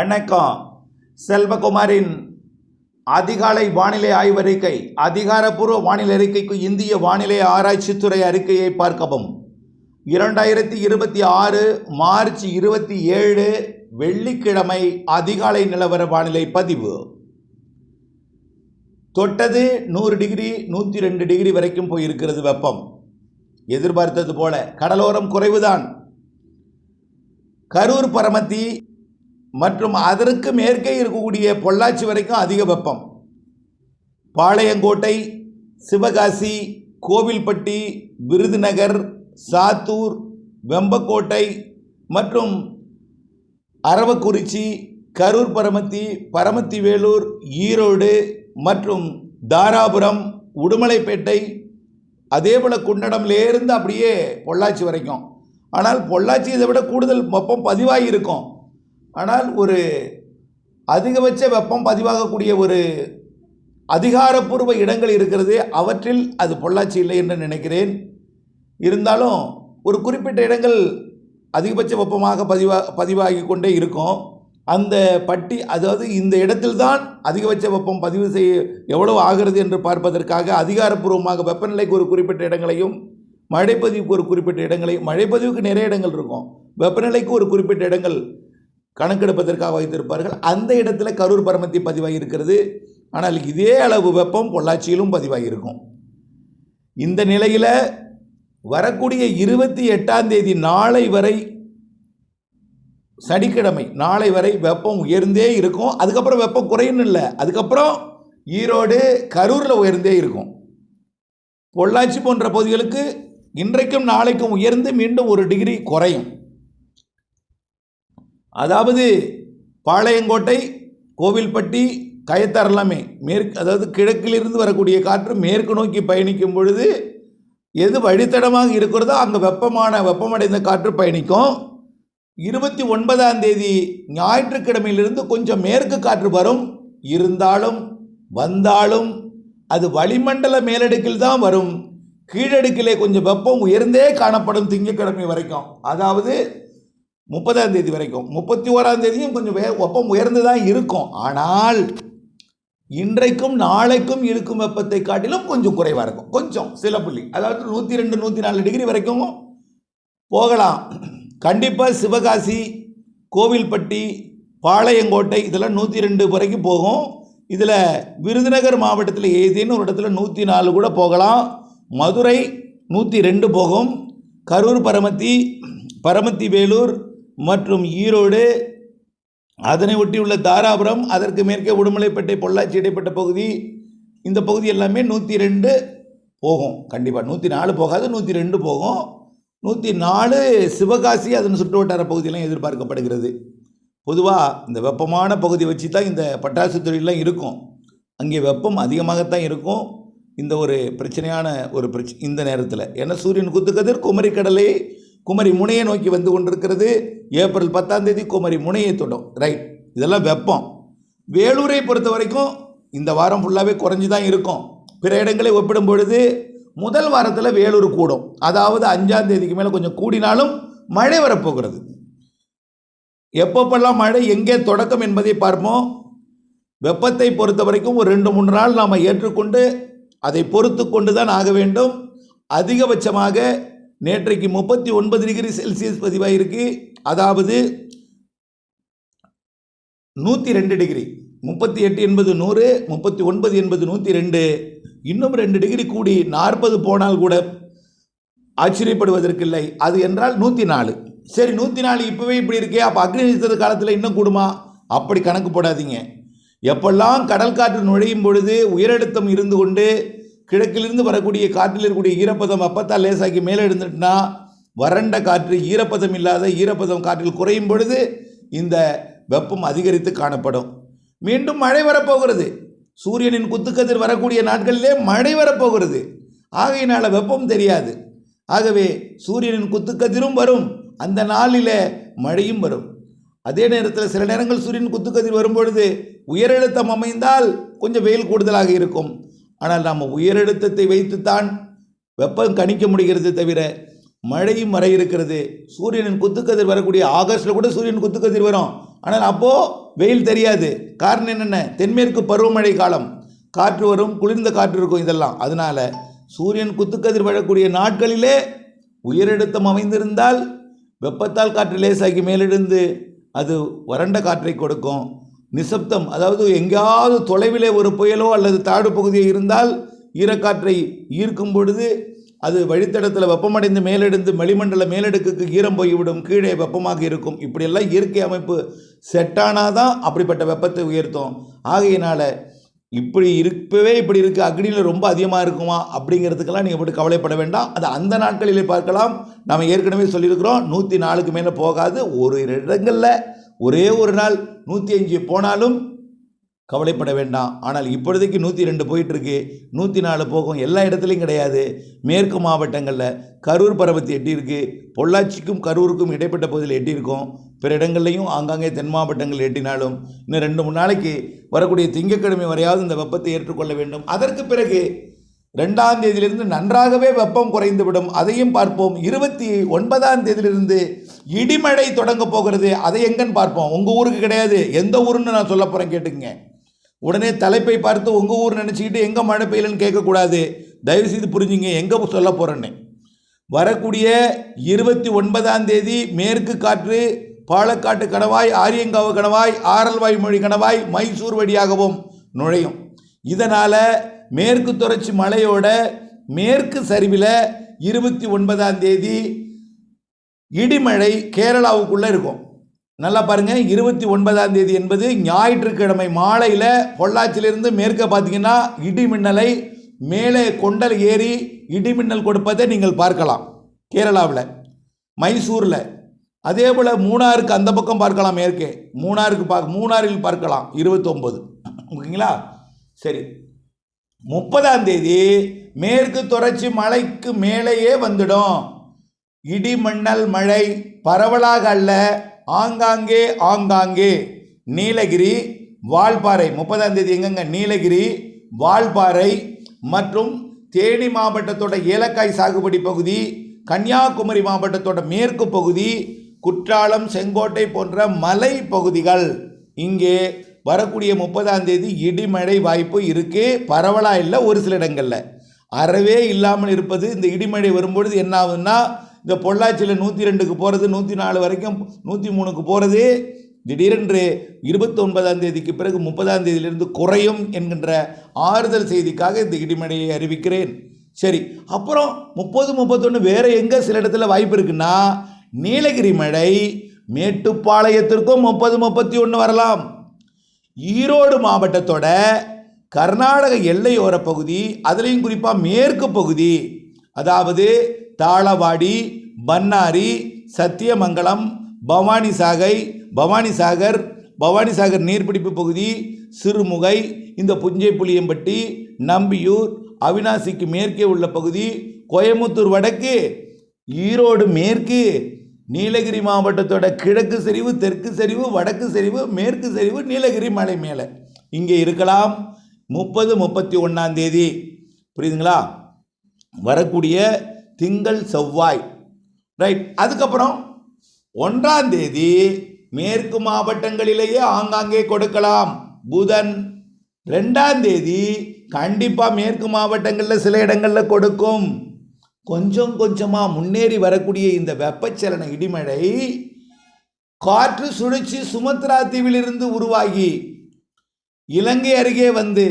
வணக்கம். செல்வகுமாரின் அதிகாலை வானிலை ஆய்வறிக்கை. அதிகாரப்பூர்வ வானிலை அறிக்கைக்கு இந்திய வானிலை ஆராய்ச்சித்துறை அறிக்கையை பார்க்கவும். 2026 மார்ச் 27 வெள்ளிக்கிழமை அதிகாலை நிலவர வானிலை பதிவு. தொட்டது 100 டிகிரி 102 டிகிரி வரைக்கும் போயிருக்கிறது வெப்பம். எதிர்பார்த்தது போல கடலோரம் குறைவுதான். கரூர், பரமத்தி மற்றும் அதற்கு மேற்கே இருக்கக்கூடிய பொள்ளாச்சி வரைக்கும் அதிக வெப்பம். பாளையங்கோட்டை, சிவகாசி, கோவில்பட்டி, விருதுநகர், சாத்தூர், வெம்பக்கோட்டை மற்றும் அரவக்குறிச்சி, கரூர், பரமத்தி, பரமத்தி வேலூர், ஈரோடு மற்றும் தாராபுரம், உடுமலைப்பேட்டை, அதேபோல் குண்டடம்லேருந்து அப்படியே பொள்ளாச்சி வரைக்கும். ஆனால் பொள்ளாச்சி இதை விட கூடுதல் வெப்பம் பதிவாகி இருக்கும். ஆனால் ஒரு அதிகபட்ச வெப்பம் பதிவாகக்கூடிய ஒரு அதிகாரப்பூர்வ இடங்கள் இருக்கிறது. அவற்றில் அது பொள்ளாச்சி இல்லை என்று நினைக்கிறேன். இருந்தாலும் ஒரு குறிப்பிட்ட இடங்கள் அதிகபட்ச வெப்பமாக பதிவாகி கொண்டே இருக்கும். அந்த பட்டி, அதாவது இந்த இடத்தில்தான் அதிகபட்ச வெப்பம் பதிவு செய்ய எவ்வளவு ஆகிறது என்று பார்ப்பதற்காக அதிகாரப்பூர்வமாக வெப்பநிலைக்கு ஒரு குறிப்பிட்ட இடங்களையும், மழைப்பதிவுக்கு ஒரு குறிப்பிட்ட இடங்களையும், மழைப்பதிவுக்கு நிறைய இடங்கள் இருக்கும், வெப்பநிலைக்கு ஒரு குறிப்பிட்ட இடங்கள் கணக்கெடுப்பதற்காக வைத்திருப்பார்கள். அந்த இடத்துல கரூர், பரமத்தி பதிவாகி இருக்கிறது. ஆனால் இதே அளவு வெப்பம் பொள்ளாச்சியிலும் பதிவாகி இருக்கும். இந்த நிலையில் வரக்கூடிய 28ஆம் தேதி நாளை வரை, சனிக்கிழமை நாளை வரை வெப்பம் உயர்ந்தே இருக்கும். அதுக்கப்புறம் வெப்பம் குறையும் இல்லை, அதுக்கப்புறம் ஈரோடு, கரூரில் உயர்ந்தே இருக்கும். பொள்ளாச்சி போன்ற பகுதிகளுக்கு இன்றைக்கும் நாளைக்கும் உயர்ந்து மீண்டும் 1 டிகிரி குறையும். அதாவது பாளையங்கோட்டை, கோவில்பட்டி, கயத்தார் எல்லாமே மேற்கு, அதாவது கிழக்கிலிருந்து வரக்கூடிய காற்று மேற்கு நோக்கி பயணிக்கும் பொழுது எது வழித்தடமாக இருக்கிறதோ அங்கே வெப்பமடைந்த காற்று பயணிக்கும். 29ஆம் தேதி ஞாயிற்றுக்கிழமையிலிருந்து கொஞ்சம் மேற்கு காற்று வரும். இருந்தாலும் வந்தாலும் அது வளிமண்டல மேலடுக்கில் தான் வரும். கீழடுக்கிலே கொஞ்சம் வெப்பம் உயர்ந்தே காணப்படும் திங்கட்கிழமை வரைக்கும். அதாவது 30ஆம் தேதி வரைக்கும். 31ஆம் தேதியும் கொஞ்சம் வெப்பம் உயர்ந்து தான் இருக்கும். ஆனால் இன்றைக்கும் நாளைக்கும் இருக்கும் வெப்பத்தை காட்டிலும் கொஞ்சம் குறைவாக இருக்கும். கொஞ்சம் சில புள்ளி, அதாவது 102 104 டிகிரி வரைக்கும் போகலாம். கண்டிப்பாக சிவகாசி, கோவில்பட்டி, பாளையங்கோட்டை இதெல்லாம் 102 வரைக்கும் போகும். இதில் விருதுநகர் மாவட்டத்தில் ஏதேனும் ஒரு இடத்துல 104 கூட போகலாம். மதுரை 102 போகும். கரூர், பரமத்தி வேலூர் மற்றும் ஈரோடு, அதனை ஒட்டியுள்ள தாராபுரம், அதற்கு மேற்கே உடுமலைப்பேட்டை, பொள்ளாச்சி இடைப்பட்ட பகுதி, இந்த பகுதி எல்லாமே 102 போகும். கண்டிப்பாக 104 போகாது, 102 போகும். 104 சிவகாசி, அதன் சுற்று வட்டார பகுதியெல்லாம் எதிர்பார்க்கப்படுகிறது. பொதுவாக இந்த வெப்பமான பகுதி வச்சு தான் இந்த பட்டாசு தொழிலெலாம் இருக்கும். அங்கே வெப்பம் அதிகமாகத்தான் இருக்கும். இந்த ஒரு பிரச்சனையான இந்த நேரத்தில், ஏன்னா சூரியன் குத்துக்கதிர் குமரி முனையை நோக்கி வந்து கொண்டிருக்கிறது. ஏப்ரல் 10ஆம் தேதி குமரி முனையை தொடும். ரைட், இதெல்லாம் வெப்பம். வேலூரை பொறுத்த வரைக்கும் இந்த வாரம் ஃபுல்லாகவே குறைஞ்சி தான் இருக்கும். பிற இடங்களை ஒப்பிடும் பொழுது முதல் வாரத்தில் வேலூர் கூடும். அதாவது 5ஆம் தேதிக்கு மேலே கொஞ்சம் கூடினாலும் மழை வரப்போகிறது. எப்பப்பெல்லாம் மழை எங்கே தொடக்கம் என்பதை பார்ப்போம். வெப்பத்தை பொறுத்த வரைக்கும் ஒரு 2-3 நாள் நாம் ஏற்றுக்கொண்டு அதை பொறுத்து கொண்டு தான் ஆக வேண்டும். அதிகபட்சமாக நேற்றைக்கு 39 டிகிரி செல்சியஸ் பதிவாயிருக்கு. அதாவது 102 டிகிரி. 38 என்பது 100, 39 என்பது 102. இன்னும் 2 டிகிரி கூடி 40 போனால் கூட ஆச்சரியப்படுவதற்கில்லை. அது என்றால் 104. சரி, 104 இப்போவே இப்படி இருக்கே, அப்போ அக்னி நட்சத்திர காலத்தில் இன்னும் கூடுமா? அப்படி கணக்கு போடாதீங்க. எப்பெல்லாம் கடல் காற்று நுழையும் பொழுது உயரழுத்தம் இருந்து கொண்டு கிழக்கிலிருந்து வரக்கூடிய காற்றில் இருக்கக்கூடிய ஈரப்பதம் வெப்பத்தால் லேசாக்கி மேலே எழுந்துட்டுனா, வறண்ட காற்று, ஈரப்பதம் இல்லாத ஈரப்பதம் காற்றில் குறையும் பொழுது இந்த வெப்பம் அதிகரித்து காணப்படும். மீண்டும் மழை வரப்போகிறது. சூரியனின் குத்துக்கதிர் வரக்கூடிய நாட்களிலே மழை வரப்போகிறது. ஆகையினால் வெப்பம் தெரியாது. ஆகவே சூரியனின் குத்துக்கதிரும் வரும், அந்த நாளில் மழையும் வரும். அதே நேரத்தில் சில நேரங்கள் சூரியன் குத்துக்கதிர் வரும்பொழுது உயரழுத்தம் அமைந்தால் கொஞ்சம் வெயில் கூடுதலாக இருக்கும். ஆனால் நாம் உயரழுத்தத்தை வைத்துத்தான் வெப்பம் கணிக்க முடிகிறது தவிர மழையும் வர இருக்கிறது. சூரியனின் குத்துக்கதிர் வரக்கூடிய ஆகஸ்டில் கூட சூரியன் குத்துக்கதிர் வரும். ஆனால் அப்போது வெயில் தெரியாது. காரணம் என்னென்ன, தென்மேற்கு பருவமழை காலம், காற்று வரும், குளிர்ந்த காற்று இருக்கும். இதெல்லாம் அதனால் சூரியன் குத்துக்கதிர் விழக்கூடிய நாட்களிலே உயரழுத்தம் அமைந்திருந்தால் வெப்பத்தால் காற்று லேசாக்கி மேலெழுந்து அது வறண்ட காற்றை கொடுக்கும். நிசப்தம், அதாவது எங்கேயாவது தொலைவிலே ஒரு புயலோ அல்லது தாழ்வு பகுதியோ இருந்தால் ஈரக்காற்றை ஈர்க்கும் பொழுது அது வழித்தடத்தில் வெப்பமடைந்து மேலெடுந்து வளிமண்டல மேலடுக்குக்கு ஈரம் போய்விடும், கீழே வெப்பமாக இருக்கும். இப்படியெல்லாம் இயற்கை அமைப்பு செட்டானாதான் அப்படிப்பட்ட வெப்பத்தை உயர்த்தும். ஆகையினால் இப்படி இப்படி இருக்குது, அக்னியில் ரொம்ப அதிகமாக இருக்குமா அப்படிங்கிறதுக்கெல்லாம் நீங்கள் போட்டு கவலைப்பட வேண்டாம். அது அந்த நாட்களிலே பார்க்கலாம். நாம் ஏற்கனவே சொல்லியிருக்கிறோம், 104க்கு மேலே போகாது. ஒரு இடங்களில் ஒரே ஒரு நாள் 105 போனாலும் கவலைப்பட வேண்டாம். ஆனால் இப்பொழுதைக்கு 102 போயிட்டுருக்கு, 104 போகும். எல்லா இடத்துலையும் கிடையாது. மேற்கு மாவட்டங்களில் கரூர் பரவத்தி எட்டியிருக்கு, பொள்ளாச்சிக்கும் கரூருக்கும் இடைப்பட்ட பகுதியில் எட்டியிருக்கும். பிற இடங்கள்லையும் ஆங்காங்கே தென் மாவட்டங்கள் எட்டினாலும் இன்னும் 2-3 நாளைக்கு வரக்கூடிய திங்கட்கிழமை வரையாவது இந்த வெப்பத்தை ஏற்றுக்கொள்ள வேண்டும். அதற்கு பிறகு 2ஆம் தேதியிலிருந்து நன்றாகவே வெப்பம் குறைந்துவிடும். அதையும் பார்ப்போம். 29ஆம் தேதியிலிருந்து இடிமழை தொடங்க போகிறது. அதை எங்கன்னு பார்ப்போம். உங்கள் ஊருக்கு கிடையாது, எந்த ஊருன்னு நான் சொல்ல போகிறேன், கேட்டுங்க. உடனே தலைப்பை பார்த்து உங்கள் ஊர் நினச்சிக்கிட்டு எங்கே மழை பெய்யலன்னு கேட்கக்கூடாது. தயவுசெய்து புரிஞ்சுங்க எங்கே சொல்ல போகிறேன்னு. வரக்கூடிய 29ஆம் தேதி மேற்கு காற்று பாலக்காட்டு கணவாய், ஆரியங்காவு கணவாய், ஆரல்வாய்மொழி கணவாய், மைசூர் வழியாகவும் நுழையும். இதனால் மேற்கு தொடர்ச்சி மலையோட மேற்கு சரிவில் 29ஆம் தேதி இடிமழை கேரளாவுக்குள்ளே இருக்கும். நல்லா பாருங்கள், 29ஆம் தேதி என்பது ஞாயிற்றுக்கிழமை மாலையில் பொள்ளாச்சியிலிருந்து மேற்க பார்த்தீங்கன்னா இடிமின்னலை மேலே கொண்டல் ஏறி இடிமின்னல் கொடுப்பதை நீங்கள் பார்க்கலாம் கேரளாவில், மைசூரில். அதே போல் மூணாருக்கு அந்த பக்கம் பார்க்கலாம், மேற்கே மூணாறில் பார்க்கலாம் 29. ஓகேங்களா? சரி, 30ஆம் தேதி மேற்கு தொடர்ச்சி மலைக்கு மேலேயே வந்துடும். இடிமண்ணல் மழை பரவலாக அல்ல, ஆங்காங்கே நீலகிரி, வால்பாறை. 30ஆம் தேதி எங்கெங்க? நீலகிரி, வால்பாறை மற்றும் தேனி மாவட்டத்தோட ஏலக்காய் சாகுபடி பகுதி, கன்னியாகுமரி மாவட்டத்தோட மேற்கு பகுதி, குற்றாலம், செங்கோட்டை போன்ற மலை பகுதிகள். இங்கே வரக்கூடிய 30ஆம் தேதி இடிமழை வாய்ப்பு இருக்குது. பரவலாக இல்லை, ஒரு சில இடங்களில். அறவே இல்லாமல் இருப்பது. இந்த இடிமழை வரும்பொழுது என்ன ஆகுதுன்னா, இந்த பொள்ளாச்சியில் 102க்கு போகிறது, 104 வரைக்கும் 103க்கு போகிறது திடீரென்று 29ஆம் தேதிக்கு பிறகு 30ஆம் தேதியிலிருந்து குறையும் என்கின்ற ஆறுதல் செய்திக்காக இந்த இடிமழையை அறிவிக்கிறேன். சரி, அப்புறம் 30, 31 வேறு எங்கே சில இடத்துல வாய்ப்பு இருக்குன்னா, நீலகிரி மழை மேட்டுப்பாளையத்திற்கும் 30, 31 வரலாம். ஈரோடு மாவட்டத்தோட கர்நாடக எல்லையோர பகுதி, அதுலேயும் குறிப்பாக மேற்கு பகுதி, அதாவது தாளவாடி, பன்னாரி, சத்தியமங்கலம், பவானிசாகர் நீர்பிடிப்பு பகுதி, சிறுமுகை, இந்த புஞ்சை புளியம்பட்டி, நம்பியூர், அவினாசிக்கு மேற்கே உள்ள பகுதி, கோயமுத்தூர் வடக்கு, ஈரோடு மேற்கு, நீலகிரி மாவட்டத்தோட கிழக்கு சரிவு, தெற்கு சரிவு, வடக்கு சரிவு, மேற்கு சரிவு, நீலகிரி மலை மேலே இங்கே இருக்கலாம். 30, 31ஆம் தேதி புரியுதுங்களா? வரக்கூடிய திங்கள், செவ்வாய், ரைட். அதுக்கப்புறம் 1ஆம் தேதி மேற்கு மாவட்டங்களிலேயே ஆங்காங்கே கொடுக்கலாம், புதன். 2ஆம் தேதி கண்டிப்பாக மேற்கு மாவட்டங்களில் சில இடங்களில் கொடுக்கும். கொஞ்சம் கொஞ்சமாக முன்னேறி வரக்கூடிய இந்த வெப்பச்சலன இடிமழை காற்று சுழற்சி சுமத்ரா தீவிலிருந்து உருவாகி இலங்கை அருகே வந்து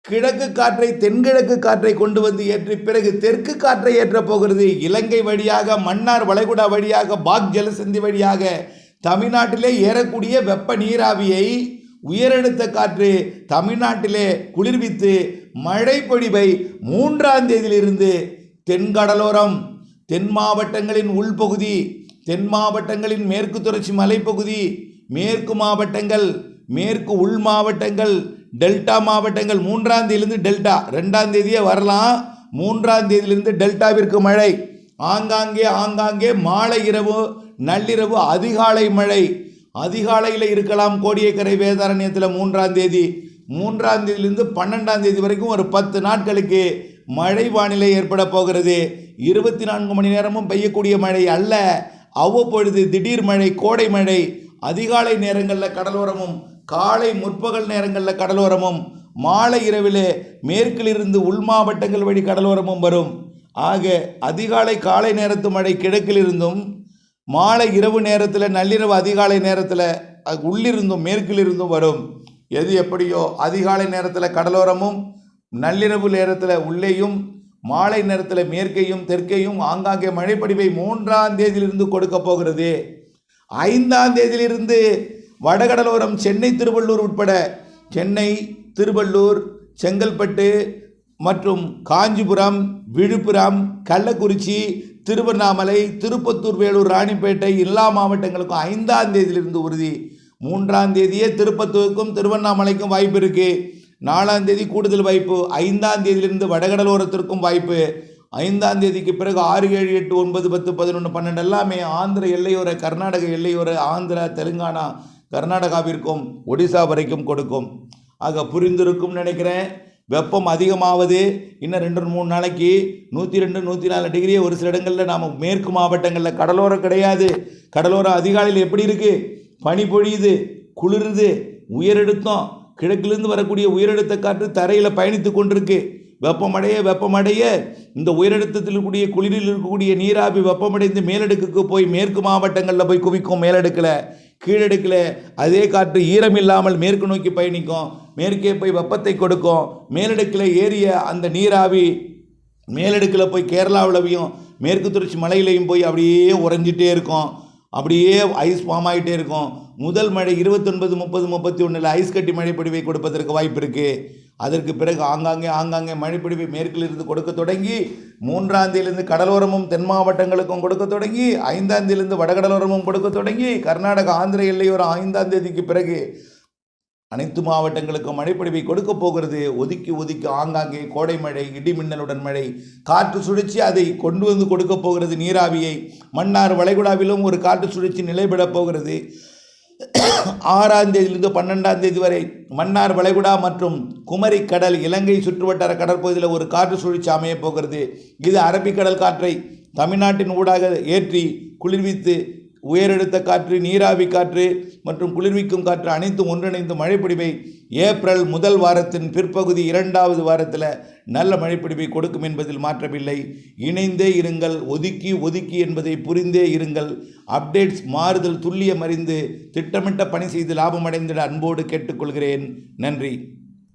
கிழக்கு காற்றை, தென்கிழக்கு காற்றை கொண்டு வந்து ஏற்றி பிறகு தெற்கு காற்றை ஏற்றப் போகிறது. இலங்கை வழியாக, மன்னார் வளைகுடா வழியாக, பாக் ஜலசந்தி வழியாக தமிழ்நாட்டிலே ஏறக்கூடிய வெப்ப நீராவியை உயரழுத்த காற்று தமிழ்நாட்டிலே குளிர்வித்து மழை பொழிவை 3ஆம் தேதியிலிருந்து தென்கடலோரம், தென் மாவட்டங்களின் உள்பகுதி, தென் மாவட்டங்களின் மேற்கு தொடர்ச்சி மலைப்பகுதி, மேற்கு மாவட்டங்கள், மேற்கு உள் மாவட்டங்கள், டெல்டா மாவட்டங்கள், 3ஆம் தேதியிலிருந்து டெல்டா, 2ஆம் தேதியே வரலாம். 3ஆம் தேதியிலிருந்து டெல்டாவிற்கு மழை. ஆங்காங்கே மாலை இரவு, நள்ளிரவு, அதிகாலை மழை. அதிகாலையில் இருக்கலாம் கோடியக்கரை வேதாரண்யத்தில் 3ஆம் தேதி. 3ஆம் தேதியிலிருந்து 12ஆம் தேதி வரைக்கும் ஒரு 10 நாட்களுக்கு மழை வானிலை ஏற்பட போகிறது. 24 மணி நேரமும் பெய்யக்கூடிய மழை அல்ல, அவ்வப்பொழுது திடீர் மழை, கோடை மழை. அதிகாலை நேரங்களில் கடலோரமும் காலை முற்பகல் நேரங்களில் கடலோரமும், மாலை இரவிலே மேற்கிலிருந்து உள் மாவட்டங்கள் வழி கடலோரமும் வரும். ஆக அதிகாலை காலை நேரத்து மழை கிழக்கிலிருந்தும், மாலை இரவு நேரத்தில் நள்ளிரவு அதிகாலை நேரத்தில் உள்ளிருந்தும் மேற்கிலிருந்தும் வரும். எது எப்படியோ அதிகாலை நேரத்தில் கடலோரமும், நள்ளிரவு நேரத்தில் உள்ளேயும், மாலை நேரத்தில் மேற்கையும் தெற்கையும் ஆங்காங்கே மழைப்பொழிவை 3ஆம் தேதியிலிருந்து கொடுக்க போகிறது. 5ஆம் தேதியிலிருந்து வடகடலோரம் சென்னை திருவள்ளூர் உட்பட சென்னை, திருவள்ளூர், செங்கல்பட்டு மற்றும் காஞ்சிபுரம், விழுப்புரம், கள்ளக்குறிச்சி, திருவண்ணாமலை, திருப்பத்தூர், வேலூர், ராணிப்பேட்டை எல்லா மாவட்டங்களுக்கும் 5ஆம் தேதியிலிருந்து உறுதி. 3ஆம் தேதியே திருப்பத்தூருக்கும் திருவண்ணாமலைக்கும் வாய்ப்பு இருக்குது. 4ஆம் தேதி கூடுதல் வாய்ப்பு. 5ஆம் தேதியிலிருந்து வடகடலோரத்திற்கும் வாய்ப்பு. 5ஆம் தேதிக்கு பிறகு 6, 7, 8, 9, 10, 11, 12 எல்லாமே ஆந்திர எல்லையோர, கர்நாடக எல்லையோர, ஆந்திரா, தெலுங்கானா, கர்நாடகாவிற்கும் ஒடிசா வரைக்கும் கொடுக்கும். ஆக புரிந்திருக்கும் நினைக்கிறேன். வெப்பம் அதிகமாவது இன்னும் 2-3 நாளைக்கு 102, 104 டிகிரி. ஒரு சில இடங்களில் நாம் மேற்கு மாவட்டங்களில் கடலோரம் கிடையாது. கடலோரம் அதிகாலையில் எப்படி இருக்குது? பனி பொழியுது, குளிருது, உயரழுத்தம், கிழக்கிலிருந்து வரக்கூடிய உயரழுத்த காற்று தரையில் பயணித்து கொண்டிருக்கு. வெப்பமடைய இந்த உயரழுத்தத்தில் இருக்கக்கூடிய குளிரில் இருக்கக்கூடிய நீராவி வெப்பமடைந்து மேலடுக்குக்கு போய் மேற்கு மாவட்டங்களில் போய் குவிக்கும். கீழடுக்கில் அதே காற்று ஈரம் இல்லாமல் மேற்கு நோக்கி பயணிக்கும். மேற்கே போய் வெப்பத்தை கொடுக்கும். மேலடுக்கில் ஏறிய அந்த நீராவி மேலடுக்கில் போய் கேரளாவிலையும் மேற்கு தொடர்ச்சி மலையிலையும் போய் அப்படியே உறைஞ்சிட்டே இருக்கும். அப்படியே ஐஸ் ஃபார்ம் ஆகிட்டே இருக்கும். முதல் மழை 29, 30, 31 ஐஸ் கட்டி மழைப்பொழிவை கொடுப்பதற்கு வாய்ப்பு இருக்குது. அதற்கு பிறகு ஆங்காங்கே மழைப்பொழிவை மேற்கிலிருந்து கொடுக்க தொடங்கி 3ஆம் தேதியிலிருந்து கடலோரமும் தென் மாவட்டங்களுக்கும் கொடுக்க தொடங்கி 5ஆம் தேதியிலிருந்து வடகடலோரமும் கொடுக்க தொடங்கி கர்நாடக, ஆந்திர எல்லையோரம் 5ஆம் தேதிக்கு பிறகு அனைத்து மாவட்டங்களுக்கும் மழைப்பொழிவை கொடுக்க போகிறது. ஒதுக்கி ஆங்காங்கே கோடை மழை, இடி மின்னலுடன் மழை, காற்று சுழற்சி அதை கொண்டு வந்து கொடுக்க போகிறது. நீராவியை மன்னார் வளைகுடாவிலும் ஒரு காற்று சுழற்சி நிலைபெறப் போகிறது. 6ஆம் தேதியிலிருந்து 12ஆம் தேதி வரை மன்னார் வளைகுடா மற்றும் குமரி கடல், இலங்கை சுற்றுவட்டார கடற்பகுதியில் ஒரு காற்று சுழற்சி அமையப் போகிறது. இது அரபிக்கடல் காற்றை தமிழ்நாட்டின் ஊடாக ஏற்றி குளிர்வித்து உயரழுத்த காற்று, நீராவி காற்று மற்றும் குளிர்விக்கும் காற்று அனைத்தும் ஒன்றிணைந்து மழைப்பொழிவை ஏப்ரல் முதல் வாரத்தின் பிற்பகுதி 2வது வாரத்தில் நல்ல மழைப்பொழிவை கொடுக்கும் என்பதில் மாற்றமில்லை. இணைந்தே இருங்கள். ஒதுக்கி என்பதை புரிந்தே இருங்கள். அப்டேட்ஸ் மாறுதல் துல்லியம் அறிந்து திட்டமிட்ட பணி செய்து லாபம் அடைந்திட அன்போடு கேட்டுக்கொள்கிறேன். நன்றி.